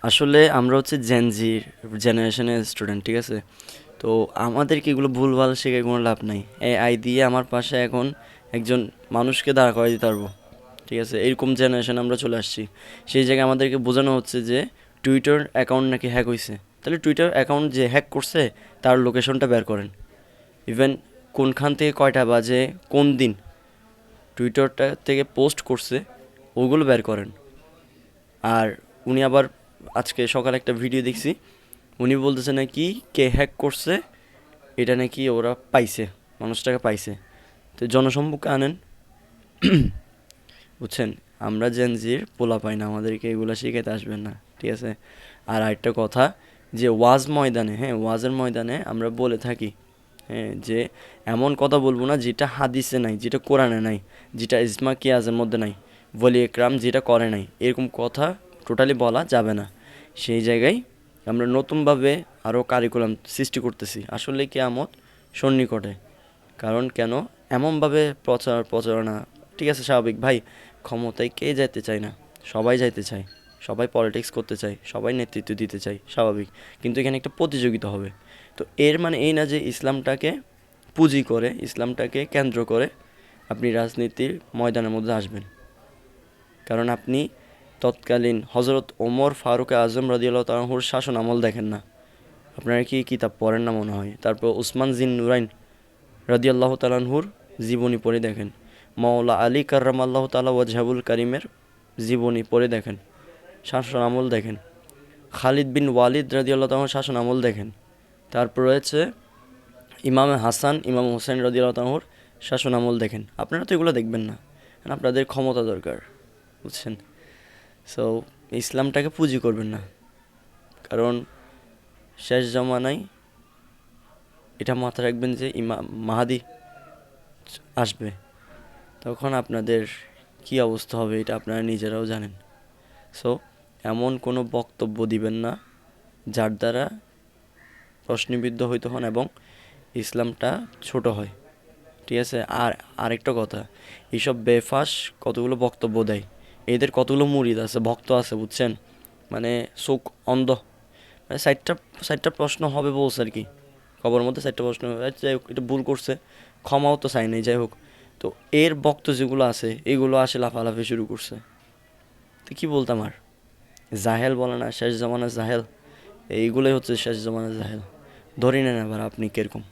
আসলে আমরা হচ্ছে জেনজির জেনারেশনের স্টুডেন্ট, ঠিক আছে? তো আমাদেরকে এগুলো ভুলভাল শেখে কোনো লাভ নাই। এআই দিয়ে আমার পাশে এখন একজন মানুষকে দাঁড় করাই দিতে পারবো, ঠিক আছে? এরকম জেনারেশন আমরা চলে আসছি। সেই জায়গায় আমাদেরকে বোঝানো হচ্ছে যে টুইটার অ্যাকাউন্ট নাকি হ্যাক হয়েছে। তাহলে টুইটার অ্যাকাউন্ট যে হ্যাক করছে তার লোকেশনটা বের করেন। ইভেন কোনখান থেকে কয়টা বাজে, কোন দিন টুইটারটা থেকে পোস্ট করছে, ওগুলো বের করেন। আর উনি আবার আজকে সকালে একটা ভিডিও দেখছি, উনি বলতেছে নাকি কে হ্যাক করছে এটা নাকি ওরা পাইছে, মানুষটাকে পাইছে। তো জনসম্মুখে আনেন। বুঝছেন? আমরা জেনজির পোলা পাই না, আমাদেরকে এগুলো শিখাইতে আসবেন না, ঠিক আছে? আর আরেকটা কথা, যে ওয়াজ ময়দানে, হ্যাঁ, ওয়াজের ময়দানে আমরা বলে থাকি, হ্যাঁ, যে এমন কথা বলবো না যেটা হাদিসে নাই, যেটা কোরআনে নাই, যেটা ইজমা কিয়াজের মধ্যে নাই, ওলি একরাম যেটা করে নাই, এরকম কথা টোটালি বলা যাবে না। সেই জায়গায় আমরা নতুনভাবে আরও কারিকুলাম সৃষ্টি করতেছি। আসলে কিয়ামত সন্নিকটে। কারণ কেন এমনভাবে প্রচারণা, ঠিক আছে, স্বাভাবিক ভাই। ক্ষমতায় কে যেতে চায় না? সবাই যাইতে চায়, সবাই পলিটিক্স করতে চায়, সবাই নেতৃত্ব দিতে চায়, স্বাভাবিক। কিন্তু এখানে একটা প্রতিযোগিতা হবে। তো এর মানে এই না যে ইসলামটাকে পুঁজি করে, ইসলামটাকে কেন্দ্র করে আপনি রাজনীতির ময়দানের মধ্যে আসবেন। কারণ আপনি তৎকালীন হজরত ওমর ফারুক আজম রাদিয়াল্লাহু তাআলার শাসন আমল দেখেন না। আপনারা কি কিতাব পড়েন না মনে হয়? তারপর উসমান জিন নুরাইন রাদিয়াল্লাহু তাআলার জীবনী পড়ে দেখেন। মাওলা আলী কার্রামাল্লাহু তাআলা ওয়াজহাবুল কারিমের জীবনী পড়ে দেখেন, শাসন আমল দেখেন। খালিদ বিন ওয়ালিদ রাদিয়াল্লাহু তাআলার শাসন আমল দেখেন। তারপর রয়েছে ইমাম হাসান, ইমাম হোসেন রাদিয়াল্লাহু তাআলার শাসন আমল দেখেন। আপনারা তো এগুলো দেখবেন না, কারণ আপনাদের ক্ষমতা দরকার, বুঝছেন? সো ইসলামটাকে পুঁজি করবেন না। কারণ শেষ জমানায় এটা মাথায় রাখবেন যে ইমাম মাহাদি আসবে, তখন আপনাদের কী অবস্থা হবে এটা আপনারা নিজেরাও জানেন। সো এমন কোনো বক্তব্য দিবেন না যার দ্বারা প্রশ্নবিদ্ধ হইতে হন এবং ইসলামটা ছোট হয়, ঠিক আছে? আর আরেকটা কথা, এইসব বেফাস কতগুলো বক্তব্য দেয়, এদের কতগুলো মুরিদ আছে, ভক্ত আছে, বুঝছেন? মানে চোখ অন্ধ। মানে ষাটটা ষাটটা প্রশ্ন হবে বলছে আর কি, খবরের মধ্যে ষাটটা প্রশ্ন হবে। আচ্ছা, যাই হোক, এটা ভুল করছে, ক্ষমাও তো চাই নাই, যাই হোক। তো এর ভক্ত যেগুলো আছে এগুলো আসে লাফালাফি শুরু করছে। তো কী বলতাম আর, জাহেল বলে না শেষ জমানার জাহেল, এইগুলোই হচ্ছে শেষ জমানার জাহেল। ধরি নেন এবার আপনি কীরকম।